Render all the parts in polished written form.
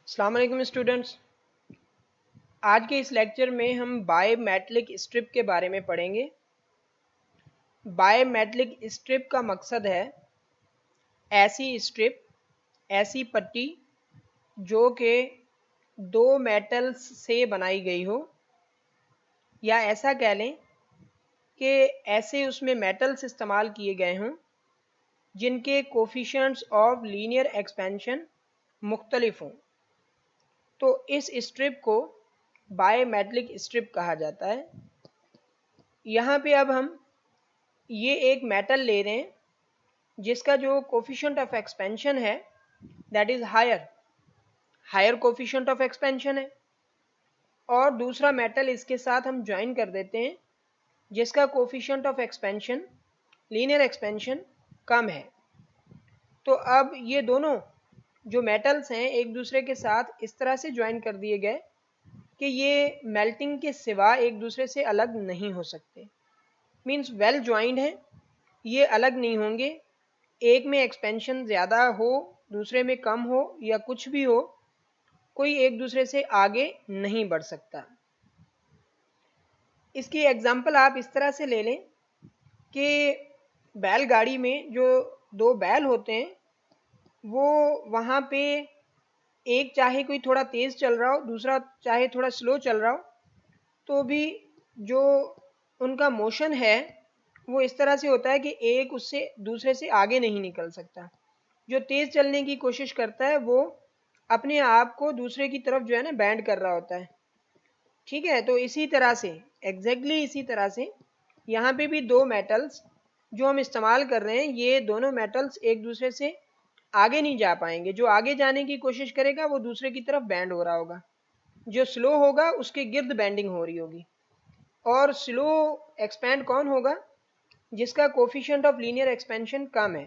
अस्सलाम वालेकुम स्टूडेंट्स। आज के इस लेक्चर में हम बायोमेट्रिक स्ट्रिप के बारे में पढ़ेंगे। बायोमेट्रिक स्ट्रिप का मकसद है ऐसी स्ट्रिप, ऐसी पट्टी जो कि दो मेटल्स से बनाई गई हो, या ऐसा कह लें कि ऐसे उसमें मेटल्स इस्तेमाल किए गए हों जिनके कोफिशिएंट्स ऑफ लीनियर एक्सपेंशन मुख्तलिफ हों। तो इस स्ट्रिप को बायोमेट्रिक स्ट्रिप कहा जाता है। यहाँ पे अब हम ये एक मेटल ले रहे हैं जिसका जो कोफिशिएंट ऑफ एक्सपेंशन है that is higher coefficient of expansion है, और दूसरा मेटल इसके साथ हम ज्वाइन कर देते हैं जिसका coefficient of expansion, linear expansion, कम है। तो अब ये दोनों जो मेटल्स हैं एक दूसरे के साथ इस तरह से ज्वाइन कर दिए गए कि ये मेल्टिंग के सिवा एक दूसरे से अलग नहीं हो सकते। मीन्स वेल ज्वाइंड है, ये अलग नहीं होंगे। एक में एक्सपेंशन ज़्यादा हो, दूसरे में कम हो, या कुछ भी हो, कोई एक दूसरे से आगे नहीं बढ़ सकता। इसकी एग्जांपल आप इस तरह से ले लें कि बैलगाड़ी में जो दो बैल होते हैं वो वहाँ पे एक चाहे कोई थोड़ा तेज़ चल रहा हो, दूसरा चाहे थोड़ा स्लो चल रहा हो, तो भी जो उनका मोशन है वो इस तरह से होता है कि एक उससे दूसरे से आगे नहीं निकल सकता। जो तेज़ चलने की कोशिश करता है वो अपने आप को दूसरे की तरफ जो है ना बैंड कर रहा होता है। ठीक है, तो इसी तरह से एग्जैक्टली इसी तरह से यहाँ पे भी दो मेटल्स जो हम इस्तेमाल कर रहे हैं, ये दोनों मेटल्स एक दूसरे से आगे नहीं जा पाएंगे। जो आगे जाने की कोशिश करेगा वो दूसरे की तरफ बैंड हो रहा होगा, जो स्लो होगा उसके गिर्द बैंडिंग हो रही होगी। और स्लो एक्सपैंड कौन होगा? जिसका कोफिशिएंट ऑफ लीनियर एक्सपेंशन कम है।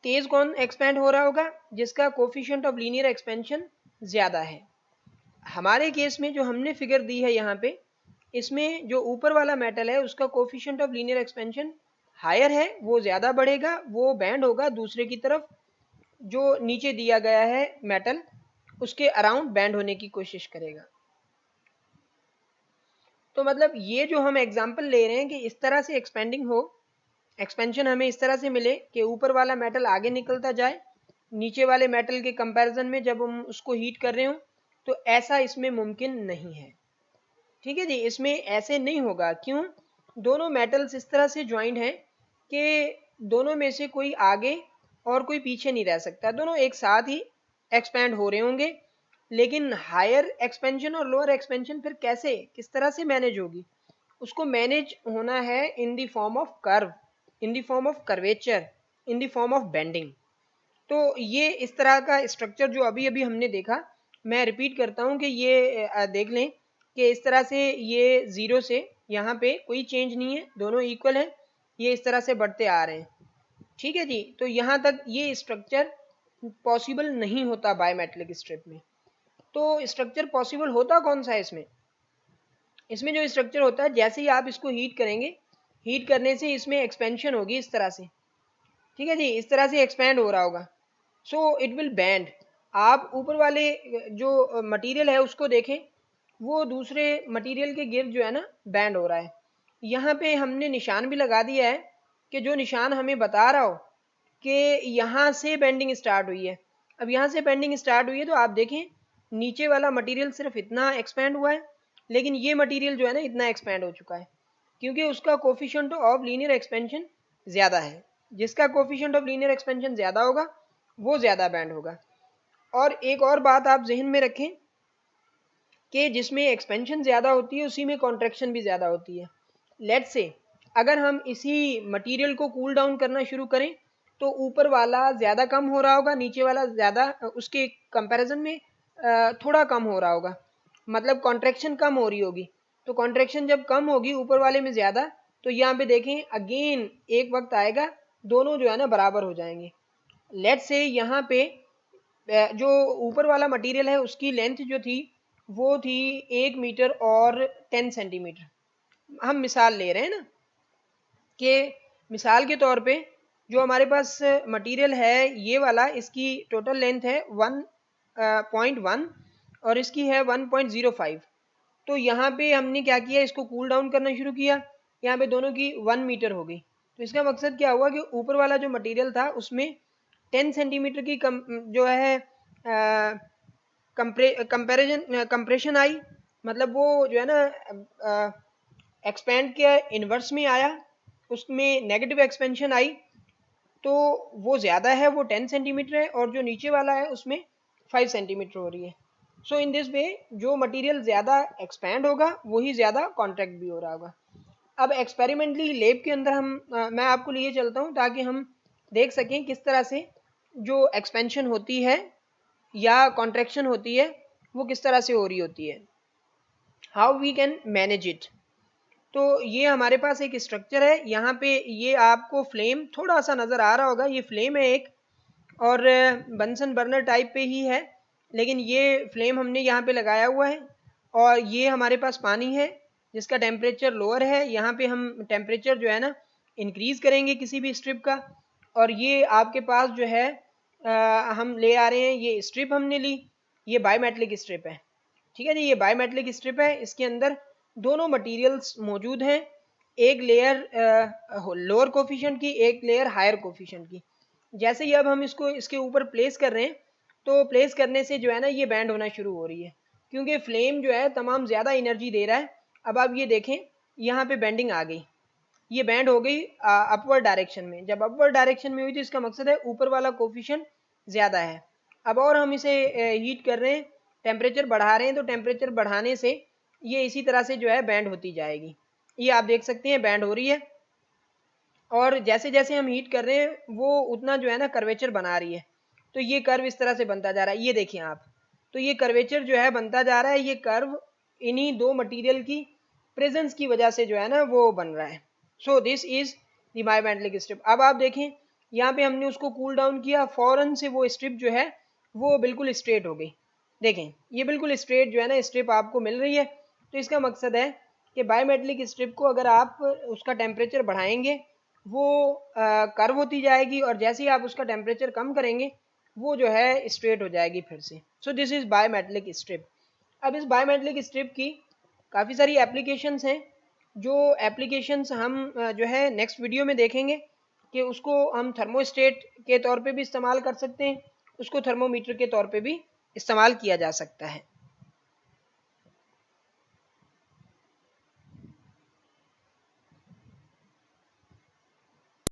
तेज कौन एक्सपैंड हो रहा होगा? जिसका कोफिशिएंट ऑफ लीनियर एक्सपेंशन ज़्यादा है। हमारे केस में जो हमने फिगर दी है यहाँ पे, इसमें जो ऊपर वाला मेटल है उसका coefficient of linear expansion higher है, वो ज़्यादा बढ़ेगा, वो बैंड होगा दूसरे की तरफ। जो नीचे दिया गया है मेटल उसके अराउंड बैंड होने की कोशिश करेगा। तो मतलब ये जो हम एग्जांपल ले रहे हैं कि इस तरह से एक्सपेंडिंग हो, एक्सपेंशन हमें इस तरह से मिले कि ऊपर वाला मेटल आगे निकलता जाए नीचे वाले मेटल के कंपैरिजन में, जब हम उसको हीट कर रहे हो, तो ऐसा इसमें मुमकिन नहीं है। ठीक है जी, इसमें ऐसे नहीं होगा। क्यों? दोनों मेटल्स इस तरह से ज्वाइंट हैं कि दोनों में से कोई आगे और कोई पीछे नहीं रह सकता, दोनों एक साथ ही एक्सपेंड हो रहे होंगे। लेकिन हायर एक्सपेंशन और लोअर एक्सपेंशन फिर कैसे, किस तरह से मैनेज होगी? उसको मैनेज होना है in the form of curve, in the form of curvature, in the form of bending. तो ये इस तरह का स्ट्रक्चर जो अभी अभी हमने देखा, मैं रिपीट करता हूँ कि ये देख लें कि इस तरह से ये ज़ीरो से यहाँ पे कोई चेंज नहीं है, दोनों इक्वल हैं, ये इस तरह से बढ़ते आ रहे हैं। ठीक है जी, तो यहाँ तक ये स्ट्रक्चर पॉसिबल नहीं होता बायोमेट्रिक स्ट्रिप में। तो स्ट्रक्चर पॉसिबल होता कौन सा है इसमें? इसमें जो स्ट्रक्चर होता है, जैसे ही आप इसको हीट करेंगे, हीट करने से इसमें एक्सपेंशन होगी इस तरह से। ठीक है जी, इस तरह से एक्सपेंड हो रहा होगा, सो इट विल बैंड। आप ऊपर वाले जो मटेरियल है उसको देखें, वो दूसरे मटेरियल के गिर्द जो है ना बैंड हो रहा है। यहाँ पे हमने निशान भी लगा दिया है कि जो निशान हमें बता रहा हो कि यहाँ से बेंडिंग स्टार्ट हुई है। अब यहाँ से बेंडिंग स्टार्ट हुई है तो आप देखें नीचे वाला मटेरियल सिर्फ इतना एक्सपेंड हुआ है, लेकिन ये मटेरियल जो है ना इतना एक्सपेंड हो चुका है, क्योंकि उसका कोफिशिएंट ऑफ लीनियर एक्सपेंशन ज़्यादा है। जिसका कोफिशिएंट ऑफ लीनियर एक्सपेंशन ज़्यादा होगा वो ज़्यादा बैंड होगा। और एक और बात आप जहन में रखें कि जिसमें एक्सपेंशन ज़्यादा होती है उसी में कॉन्ट्रैक्शन भी ज़्यादा होती है। लेट्स से अगर हम इसी मटेरियल को कूल डाउन करना शुरू करें तो ऊपर वाला ज़्यादा कम हो रहा होगा, नीचे वाला ज़्यादा उसके कंपैरिजन में थोड़ा कम हो रहा होगा, मतलब कॉन्ट्रैक्शन कम हो रही होगी। तो कॉन्ट्रैक्शन जब कम होगी ऊपर वाले में ज़्यादा, तो यहाँ पे देखें अगेन एक वक्त आएगा दोनों जो है ना बराबर हो जाएंगे। लेट्स से यहाँ पे जो ऊपर वाला मटेरियल है उसकी लेंथ जो थी वो थी 1 मीटर और 10 सेंटीमीटर। हम मिसाल ले रहे हैं ना कि मिसाल के तौर पे जो हमारे पास मटेरियल है ये वाला, इसकी टोटल लेंथ है 0.1 और इसकी है 1.05। तो यहाँ पे हमने क्या किया, इसको कूल डाउन करना शुरू किया, यहाँ पे दोनों की 1 मीटर हो गई। तो इसका मकसद क्या हुआ कि ऊपर वाला जो मटेरियल था उसमें 10 सेंटीमीटर की जो है कंप्रेशन आई, मतलब वो जो है ना एक्सपेंड के इन्वर्स में आया, उसमें नेगेटिव एक्सपेंशन आई, तो वो ज़्यादा है, वो 10 सेंटीमीटर है, और जो नीचे वाला है उसमें 5 सेंटीमीटर हो रही है। सो इन दिस वे जो मटेरियल ज़्यादा एक्सपैंड होगा वही ज़्यादा कॉन्ट्रैक्ट भी हो रहा होगा। अब एक्सपेरिमेंटली लैब के अंदर मैं आपको लिए चलता हूँ ताकि हम देख सकें किस तरह से जो एक्सपेंशन होती है या कॉन्ट्रैक्शन होती है वो किस तरह से हो रही होती है, how we can manage it. तो ये हमारे पास एक स्ट्रक्चर है, यहाँ पे ये आपको फ्लेम थोड़ा सा नज़र आ रहा होगा, ये फ्लेम है एक, और बंसन बर्नर टाइप पे ही है, लेकिन ये फ्लेम हमने यहाँ पे लगाया हुआ है, और ये हमारे पास पानी है जिसका टेम्परेचर लोअर है। यहाँ पे हम टेम्परेचर जो है ना इंक्रीज़ करेंगे किसी भी स्ट्रिप का, और ये आपके पास जो है हम ले आ रहे हैं, ये स्ट्रिप हमने ली, ये बायोमेटलिक स्ट्रिप है, ठीक है जी, ये बायोमेटलिक स्ट्रिप है, इसके अंदर दोनों मटेरियल्स मौजूद हैं, एक लेयर लोअर कोफिशिएंट की, एक लेयर हायर कोफिशिएंट की। जैसे ही अब हम इसको इसके ऊपर प्लेस कर रहे हैं, तो प्लेस करने से जो है ना ये बैंड होना शुरू हो रही है, क्योंकि फ्लेम जो है तमाम ज़्यादा एनर्जी दे रहा है। अब आप ये देखें, यहाँ पे बेंडिंग आ गई, ये बैंड हो गई अपवर्ड डायरेक्शन में। जब अपवर्ड डायरेक्शन में हुई तो इसका मकसद है ऊपर वाला कोफिशिएंट ज़्यादा है। अब और हम इसे हीट कर रहे हैं, टेम्परेचर बढ़ा रहे हैं, तो टेम्परेचर बढ़ाने से ये इसी तरह से जो है बैंड होती जाएगी। ये आप देख सकते हैं बैंड हो रही है, और जैसे जैसे हम हीट कर रहे हैं वो उतना जो है ना कर्वेचर बना रही है। तो ये कर्व इस तरह से बनता जा रहा है, ये देखिए आप, तो ये कर्वेचर जो है बनता जा रहा है, ये कर्व इन्हीं दो मटेरियल की प्रेजेंस की वजह से जो है ना वो बन रहा है। So this is the bimetallic strip. अब आप देखें, यहाँ पे हमने उसको कूल डाउन किया, फौरन से वो स्ट्रिप जो है वो बिल्कुल स्ट्रेट हो गई। देखें ये बिल्कुल स्ट्रेट जो है ना स्ट्रिप आपको मिल रही है। तो इसका मकसद है कि बायोमेटलिक स्ट्रिप को अगर आप उसका टेम्परेचर बढ़ाएंगे वो कर्व होती जाएगी, और जैसे ही आप उसका टेम्परेचर कम करेंगे वो जो है स्ट्रेट हो जाएगी फिर से। So this is bimetallic strip. अब इस बायोमेटलिक स्ट्रिप की काफ़ी सारी एप्लीकेशंस हैं, जो एप्लीकेशंस हम जो है नेक्स्ट वीडियो में देखेंगे कि उसको हम थर्मोस्टेट के तौर पे भी इस्तेमाल कर सकते हैं, उसको थर्मोमीटर के तौर पे भी इस्तेमाल किया जा सकता है।